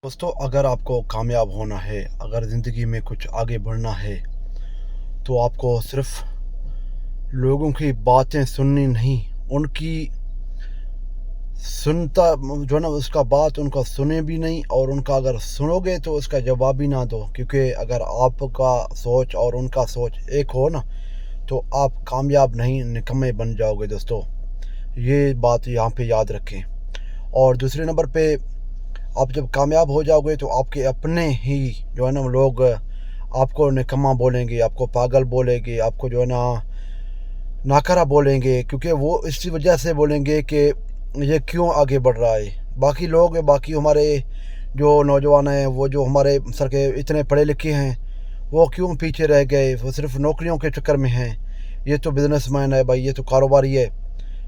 दोस्तों, अगर आपको कामयाब होना है, अगर ज़िंदगी में कुछ आगे बढ़ना है, तो आपको सिर्फ़ लोगों की बातें सुननी नहीं, उनकी सुनता जो है ना उसका बात उनका सुने भी नहीं, और उनका अगर सुनोगे तो उसका जवाब भी ना दो, क्योंकि अगर आपका सोच और उनका सोच एक हो ना, तो आप कामयाब नहीं, निकम्मे बन जाओगे दोस्तों। ये बात यहाँ पे याद रखें। और दूसरे नंबर पे, आप जब कामयाब हो जाओगे तो आपके अपने ही जो है ना लोग आपको निकम्मा बोलेंगे, आपको पागल बोलेंगे, आपको जो है ना नाकारा बोलेंगे, क्योंकि वो इसी वजह से बोलेंगे कि ये क्यों आगे बढ़ रहा है। बाकी लोग, बाकी हमारे जो नौजवान हैं, वो जो हमारे सर के इतने पढ़े लिखे हैं, वो क्यों पीछे रह गए, वो सिर्फ नौकरियों के चक्कर में हैं। ये तो बिजनेसमैन है भाई, ये तो कारोबारी है,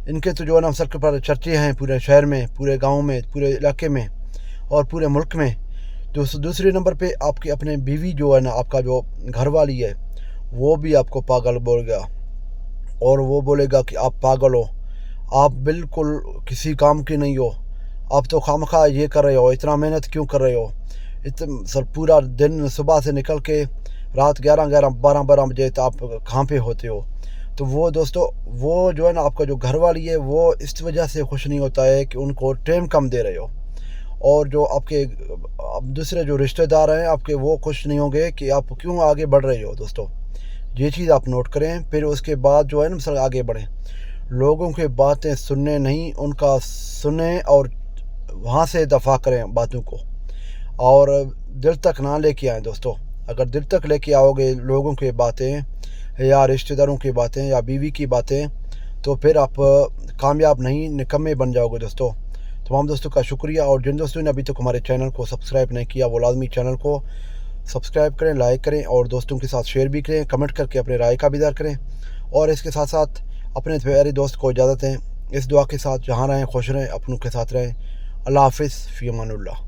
इनके तो जो है ना सर के पर चर्चे हैं पूरे शहर में, पूरे गाँव में, पूरे इलाके में और पूरे मुल्क में। दूसरे नंबर पे आपकी अपने बीवी जो है ना, आपका जो घर वाली है, वो भी आपको पागल बोलेगा, और वो बोलेगा कि आप पागल हो, आप बिल्कुल किसी काम की नहीं हो, आप तो खामखा ये कर रहे हो, इतना मेहनत क्यों कर रहे हो, सर पूरा दिन सुबह से निकल के रात 11-12 बजे तो आप कहाँ पे होते हो। तो वो दोस्तों, वो जो है ना आपका जो घर वाली है, वो इस वजह से खुश नहीं होता है कि उनको टाइम कम दे रहे हो। और जो आपके अब दूसरे जो रिश्तेदार हैं आपके, वो खुश नहीं होंगे कि आप क्यों आगे बढ़ रहे हो दोस्तों। ये चीज़ आप नोट करें, फिर उसके बाद जो है ना सर आगे बढ़ें। लोगों की बातें सुनने नहीं, उनका सुने और वहाँ से दफ़ा करें बातों को, और दिल तक ना लेके आएँ दोस्तों। अगर दिल तक लेके आओगे लोगों की बातें, या रिश्तेदारों की बातें, या बीवी की बातें, तो फिर आप कामयाब नहीं, निकम्मे बन जाओगे दोस्तों। तमाम दोस्तों का शुक्रिया, और जिन दोस्तों ने अभी तक हमारे चैनल को सब्सक्राइब नहीं किया, वो लाजमी चैनल को सब्सक्राइब करें, लाइक करें, और दोस्तों के साथ शेयर भी करें, कमेंट करके अपने राय का भी इज़हार करें। और इसके साथ साथ अपने प्यारे दोस्त को इजाज़त दें, इस दुआ के साथ, जहाँ रहें खुश रहें, अपनों के साथ रहें। अल्लाह हाफ़िज़, फ़ी अमानिल्लाह।